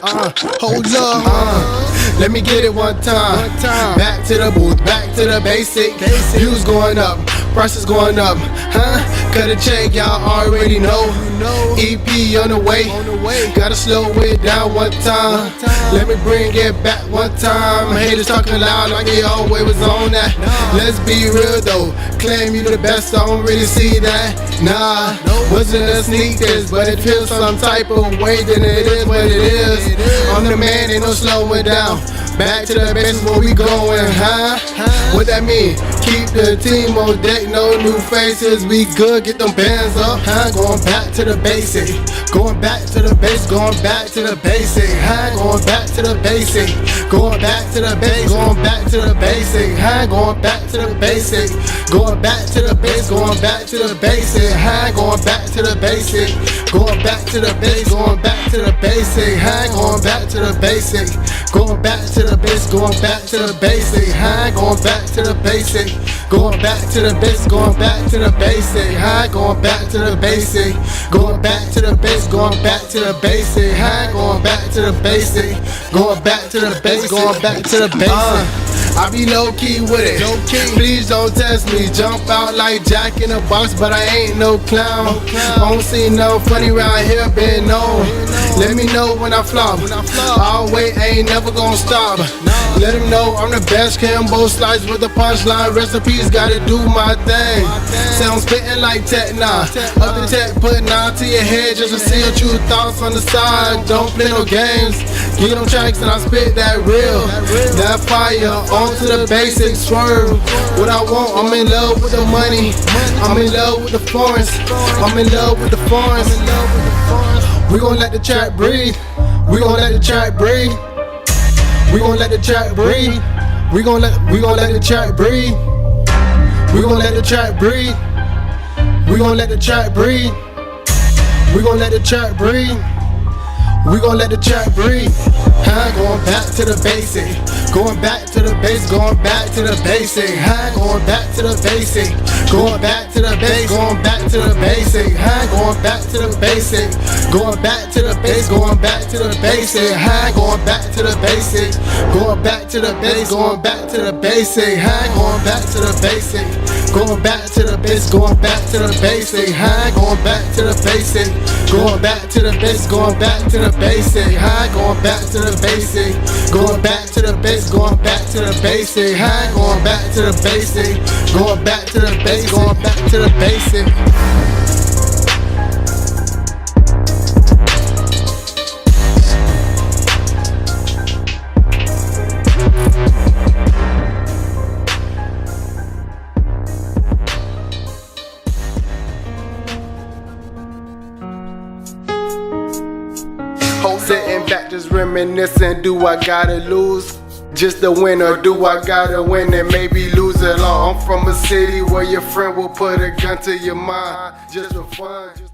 hold up, let me get it one time. Back to the booth, back to the basic. Views going up, prices going up, cut a check, y'all already know. EP on the way, gotta slow it down one time. Let me bring it back one time. Haters talking loud like they always was on that. Let's be real though, claim you the best, I don't really see that. Nah, wasn't a sneak this, but it feels some type of way, then it is what it is. I'm the man, ain't no slowing down. Back to the basics, where we going, What that mean? Keep the team on deck, no new faces. We good, get them bands up, Going back to the basic, going back to the base, going back to the basic, Going back to the basic, going back to the base, going back to the basic, Going back to the basic, going back to the base, going back to the basic, Going back to the basic, going back to the base, going back to the basic, Going back to the basic, going back to the base, going back to the basic, going back to the basic, going back to the base, going back to the basic, going back to the basic, going back to the base, going back to the basic, going back to the basic, going back to the base, going back to the basic. I be low key with it, please don't test me. Jump out like Jack in a box, but I ain't no clown. I don't see no funny round here, been known. Let me know when I flop. I'll wait, ain't never gonna stop. Let him know I'm the best, Cambo slice with the punchline. Recipes, gotta do my thing. Sound spitting like tech, nah. Up the tech, put 9 to your head just to see your true thoughts on the side. Don't play no games. Get them tracks and I spit that real. That fire, on to the basics, swerve. What I want, I'm in love with the money. I'm in love with the foreigns. I'm in love with the foreigns. We gon' let the track breathe. We gon' let the track breathe. We gon' let the track breathe. We gon' let the track breathe. We gon' let the track breathe. We gon' let the track breathe. We gon' let the track breathe. We gon' let the track breathe. Going back to the basic, going back to the base, going back to the basic, going back to the basic, going back to the base, going back to the basic, going back to the basic, going back to the base, going back to the basic, going back to the basic, going back to the base, going back to the basic, going back to the basic, going back to the base, going back to the basic, going back to the basic, going back to the base, going back to the basic, going back to the basic, going back to the base, going back to the basic, going back to the basic, going back to the base, going back to the basic. Sitting back just reminiscing, do I gotta lose just to win, or do I gotta win and maybe lose it all? I'm from a city where your friend will put a gun to your mind just for fun.